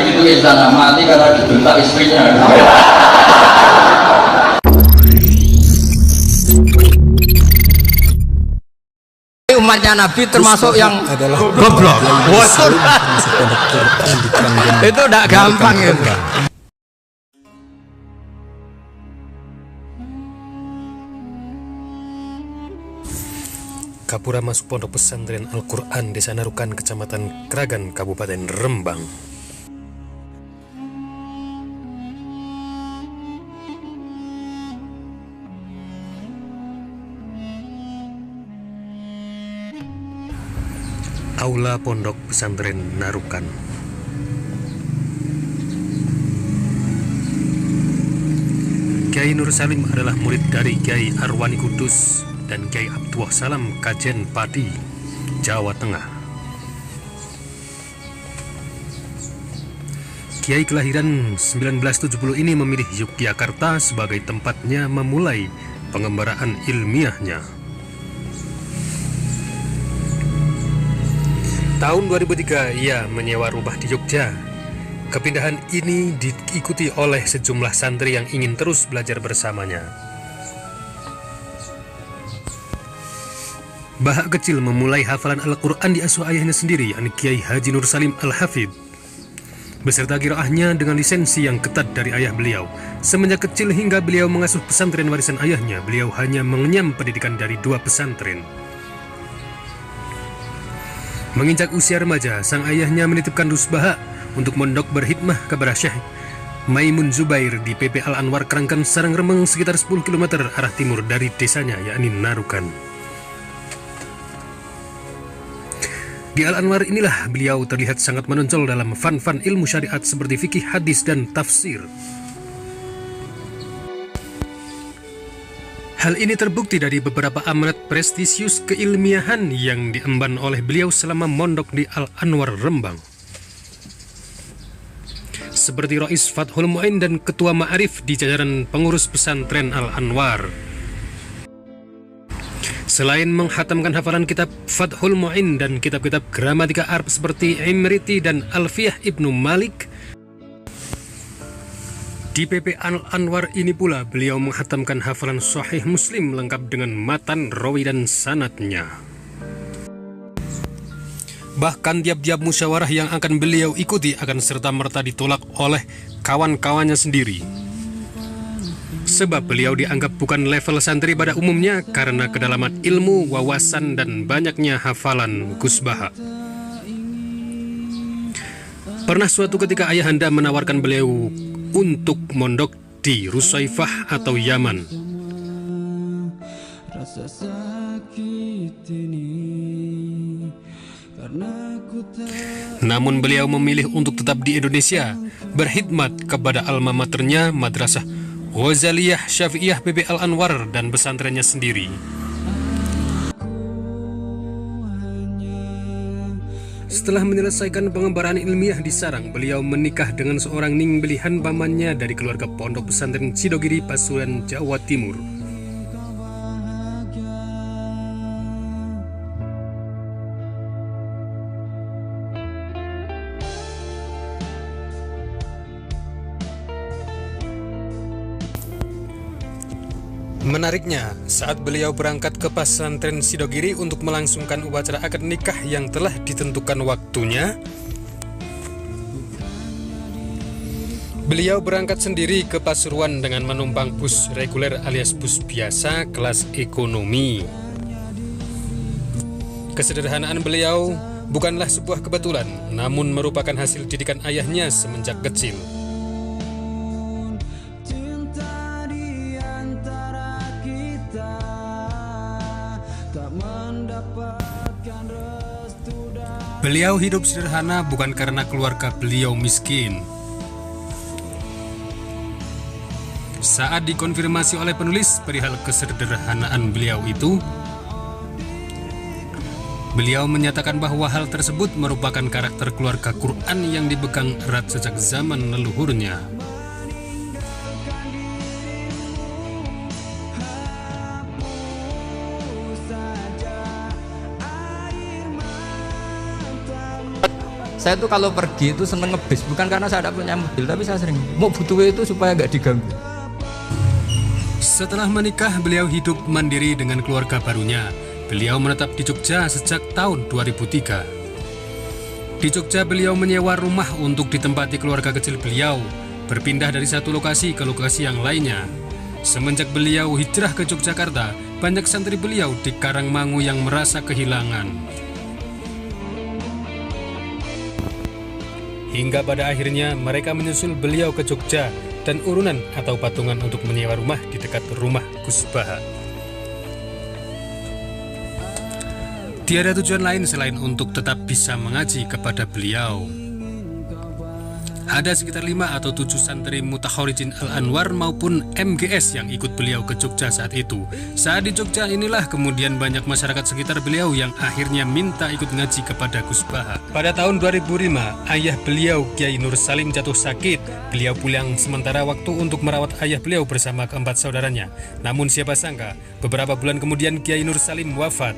itu Izana mati karena dibentak istrinya. Umatnya Nabi termasuk yang adalah goblok. Itu tidak gampang itu. Kapura masuk pondok pesantren Al-Quran Desa Narukan, Kecamatan Kragan, Kabupaten Rembang. Aula Pondok Pesantren Narukan. Kiai Nur Salim adalah murid dari Kiai Arwani Kudus dan Kiai Abdullah Salam Kajen Pati, Jawa Tengah. Kiai kelahiran 1970 ini memilih Yogyakarta sebagai tempatnya memulai pengembaraan ilmiahnya. Tahun 2003 ia menyewa rumah di Jogja. Kepindahan ini diikuti oleh sejumlah santri yang ingin terus belajar bersamanya. Bahak kecil memulai hafalan Al-Quran di asuh ayahnya sendiri, yakni Kiai Haji Nur Salim Al-Hafidh, beserta qiraahnya dengan lisensi yang ketat dari ayah beliau. Semenjak kecil hingga beliau mengasuh pesantren warisan ayahnya, beliau hanya mengenyam pendidikan dari 2 pesantren. Menginjak usia remaja, sang ayahnya menitipkan Dus Bahak untuk mondok berkhidmah kepada Syekh Maimun Zubair di PP Al-Anwar Kerangkan Sarang Remeng, sekitar 10 km arah timur dari desanya, yakni Narukan. Di Al-Anwar inilah beliau terlihat sangat menonjol dalam fan-fan ilmu syariat seperti fikih, hadis, dan tafsir. Hal ini terbukti dari beberapa amanat prestisius keilmiahan yang diemban oleh beliau selama mondok di Al-Anwar Rembang, seperti Rais Fathul Mu'in dan Ketua Ma'arif di jajaran pengurus pesantren Al-Anwar. Selain menghatamkan hafalan kitab Fathul Mu'in dan kitab-kitab gramatika Arab seperti Imriti dan Alfiyah Ibnu Malik, di PP Al-Anwar ini pula beliau menghatamkan hafalan Sahih Muslim lengkap dengan matan, rawi, dan sanadnya. Bahkan tiap-tiap musyawarah yang akan beliau ikuti akan serta-merta ditolak oleh kawan-kawannya sendiri. Sebab beliau dianggap bukan level santri pada umumnya karena kedalaman ilmu, wawasan, dan banyaknya hafalan Gus Bahak. Pernah suatu ketika ayahanda menawarkan beliau untuk mondok di Rusaifah atau Yaman. Namun beliau memilih untuk tetap di Indonesia, berkhidmat kepada alma maternya Madrasah Ghazaliyah Syafi'iyah PP Al-Anwar dan pesantrennya sendiri. Setelah menyelesaikan pengembaraan ilmiah di sarang, beliau menikah dengan seorang ningbelihan pamannya dari keluarga pondok pesantren Sidogiri, Pasuruan, Jawa Timur. Menariknya, saat beliau berangkat ke pesantren Sidogiri untuk melangsungkan upacara akad nikah yang telah ditentukan waktunya, beliau berangkat sendiri ke Pasuruan dengan menumpang bus reguler alias bus biasa kelas ekonomi. Kesederhanaan beliau bukanlah sebuah kebetulan, namun merupakan hasil didikan ayahnya semenjak kecil. Beliau hidup sederhana bukan karena keluarga beliau miskin. Saat dikonfirmasi oleh penulis perihal kesederhanaan beliau itu, beliau menyatakan bahwa hal tersebut merupakan karakter keluarga Quran yang dipegang erat sejak zaman leluhurnya. Saya tuh kalau pergi itu seneng ngebis, bukan karena saya tidak punya mobil, tapi saya sering mau butuh itu supaya nggak diganggu. Setelah menikah, beliau hidup mandiri dengan keluarga barunya. Beliau menetap di Jogja sejak tahun 2003. Di Jogja, beliau menyewa rumah untuk ditempati keluarga kecil beliau, berpindah dari satu lokasi ke lokasi yang lainnya. Semenjak beliau hijrah ke Yogyakarta, banyak santri beliau di Karangmangu yang merasa kehilangan. Hingga pada akhirnya mereka menyusul beliau ke Jogja dan urunan atau patungan untuk menyewa rumah di dekat rumah Gus Baha. Tiada tujuan lain selain untuk tetap bisa mengaji kepada beliau. Ada sekitar 5 atau 7 santri Mutakhorijin Al-Anwar maupun MGS yang ikut beliau ke Jogja saat itu. Saat di Jogja inilah kemudian banyak masyarakat sekitar beliau yang akhirnya minta ikut ngaji kepada Gus Baha. Pada tahun 2005, ayah beliau Kiai Nur Salim jatuh sakit. Beliau pulang sementara waktu untuk merawat ayah beliau bersama keempat saudaranya. Namun siapa sangka, beberapa bulan kemudian Kiai Nur Salim wafat.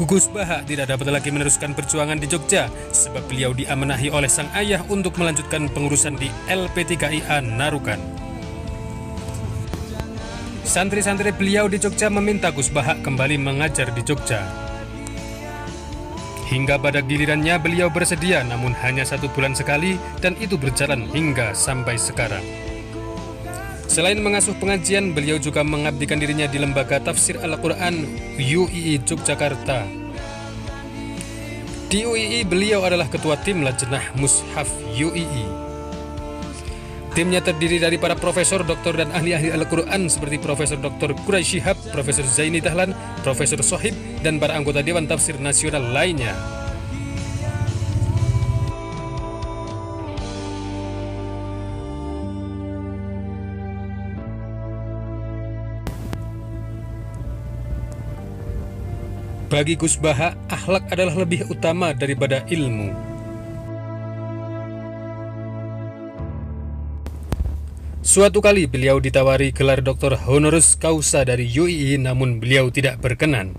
Gus Baha tidak dapat lagi meneruskan perjuangan di Jogja sebab beliau diamenahi oleh sang ayah untuk melanjutkan pengurusan di LP3IA Narukan. Santri-santri beliau di Jogja meminta Gus Baha kembali mengajar di Jogja. Hingga pada gilirannya beliau bersedia, namun hanya 1 bulan sekali, dan itu berjalan hingga sampai sekarang. Selain mengasuh pengajian, beliau juga mengabdikan dirinya di Lembaga Tafsir Al-Quran UII Yogyakarta. Di UII, beliau adalah ketua tim Lajnah Mushaf UII. Timnya terdiri dari para profesor, doktor, dan ahli-ahli Al-Quran seperti Profesor Dr. Quraisy Shihab, Profesor Zaini Dahlan, Profesor Sohib, dan para anggota Dewan Tafsir Nasional lainnya. Bagi Gus Baha, akhlak adalah lebih utama daripada ilmu. Suatu kali beliau ditawari gelar doktor honoris causa dari UII, namun beliau tidak berkenan.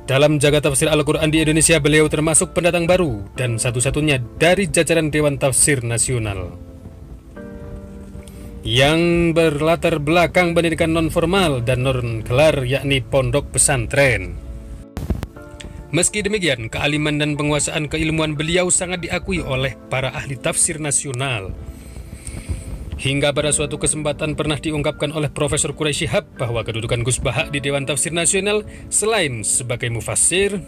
Dalam jagat tafsir Al-Quran di Indonesia, beliau termasuk pendatang baru dan satu-satunya dari jajaran Dewan Tafsir Nasional yang berlatar belakang pendidikan non-formal dan non-gelar, yakni pondok pesantren. Meski demikian, kealiman dan penguasaan keilmuan beliau sangat diakui oleh para ahli tafsir nasional. Hingga pada suatu kesempatan pernah diungkapkan oleh Profesor Quraisy Shihab bahwa kedudukan Gus Baha di Dewan Tafsir Nasional selain sebagai mufassir,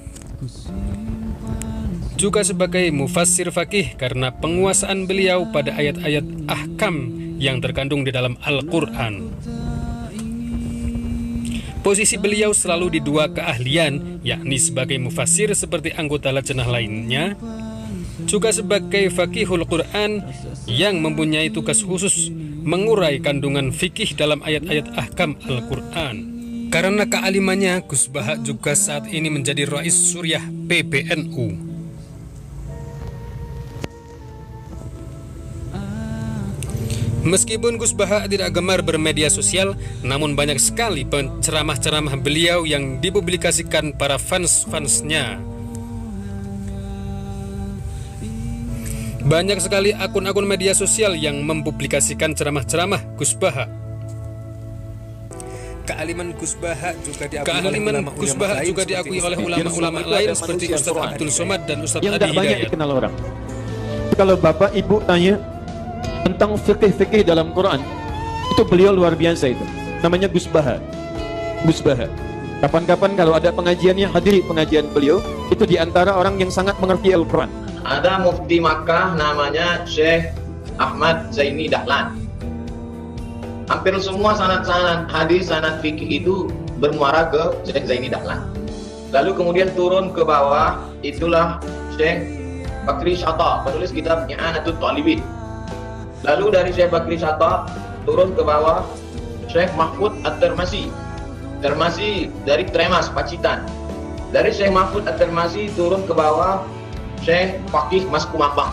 juga sebagai mufassir fakih karena penguasaan beliau pada ayat-ayat ahkam yang terkandung di dalam Al-Quran. Posisi beliau selalu di 2 keahlian, yakni sebagai mufassir seperti anggota lajnah lainnya, juga sebagai faqihul Quran yang mempunyai tugas khusus mengurai kandungan fikih dalam ayat-ayat ahkam Al-Quran. Karena kealimannya, Gus Baha juga saat ini menjadi Rais Suriah PBNU. Meskipun Gus Baha tidak gemar bermedia sosial, namun banyak sekali ceramah-ceramah beliau yang dipublikasikan para fans-fansnya. Banyak sekali akun-akun media sosial yang mempublikasikan ceramah-ceramah Gus Baha. Kealiman Gus Baha juga diakui oleh ulama-ulama lain seperti Ustaz Abdul Somad dan Ustaz yang Adi tidak banyak Hidayat. dikenal orang. Kalau bapak ibu tanya tentang fikih-fikih dalam Quran, itu beliau luar biasa itu. Namanya Gus Baha. Gus Baha. Kapan-kapan kalau ada pengajiannya, hadiri pengajian beliau. Itu diantara orang yang sangat mengerti Al-Quran. Ada mufti Makkah namanya Syekh Ahmad Zaini Dahlan. Hampir semua sanad-sanad hadis, sanad fikih itu bermuara ke Syekh Zaini Dahlan. Lalu kemudian turun ke bawah, itulah Syekh Bakri Syata, penulis kitab I'anatul Talibin. Lalu dari Syekh Bakri Syata turun ke bawah Syekh Mahfud At-Tirmasi. Tirmasi dari Tremas, Pacitan. Dari Syekh Mahfud At-Tirmasi turun ke bawah Syekh Fakih Mas Kumambang.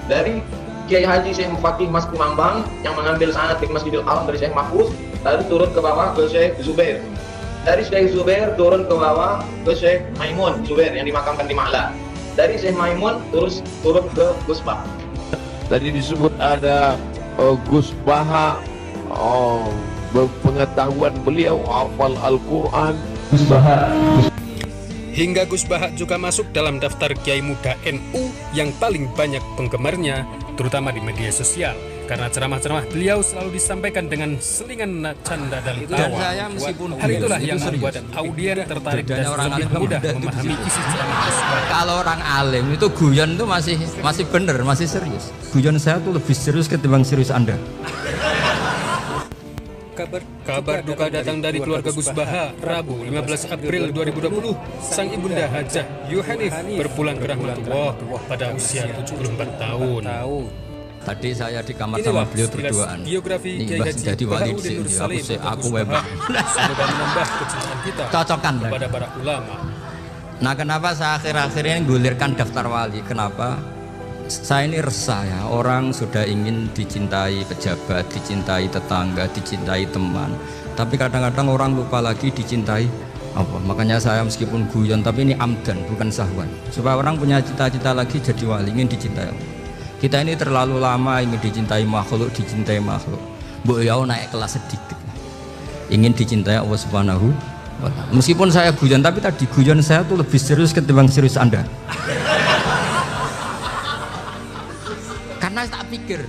Dari Kiai Haji Syekh Fakih Mas Kumambang yang mengambil sanad di Masjidil Haram dari Syekh Mahfud, lalu turun ke bawah ke Syekh Zubair. Dari Syekh Zubair turun ke bawah ke Syekh Maimun Zubair yang dimakamkan di Ma'la. dari Syekh Maimun terus turun ke Gus Bah. Tadi disebut ada Gus Baha, pengetahuan beliau hafal Al-Quran. Hingga Gus Baha juga masuk dalam daftar Kiai Muda NU yang paling banyak penggemarnya, terutama di media sosial. Karena ceramah-ceramah beliau selalu disampaikan dengan selingan canda dan Dan tawa. saya meskipun Hal itulah itu yang serius. membuat audien tertarik dan Bedanya orang lebih alim mudah sama memahami itu isi ceramah Gus Baha. Kalau orang alim itu guyon itu masih bener, masih serius. Guyon saya tuh lebih serius ketimbang serius Anda. Kabar duka datang dari keluarga Gus Baha. Rabu 15 April 2020, sang ibunda Hajah Yuhanif berpulang ke rahmatullah pada usia 74 tahun. Tadi saya di kamar sama beliau berduaan. Biografi Ini Kiai Mbah Haji jadi wali di Baharudin sini. Nur Salim Aku atau Gus webak. Baha. Semoga menambah kecintaan kita Cocokkan lah. kepada para ulama. Nah, kenapa saya akhir-akhir ini gulirkan daftar wali? Kenapa? Saya ini resah ya, orang sudah ingin dicintai pejabat, dicintai tetangga, dicintai teman. Tapi kadang-kadang orang lupa lagi dicintai apa. Makanya saya meskipun guyon, tapi ini amdan, bukan sahwan. Supaya orang punya cita-cita lagi jadi wali, ingin dicintai Allah. Kita ini terlalu lama ingin dicintai makhluk, Bu Yau naik kelas sedikit. Ingin dicintai Allah Subhanahu wa Ta'ala. Meskipun saya guyon, tapi tadi guyon saya tuh lebih serius ketimbang serius Anda. Karena tak pikir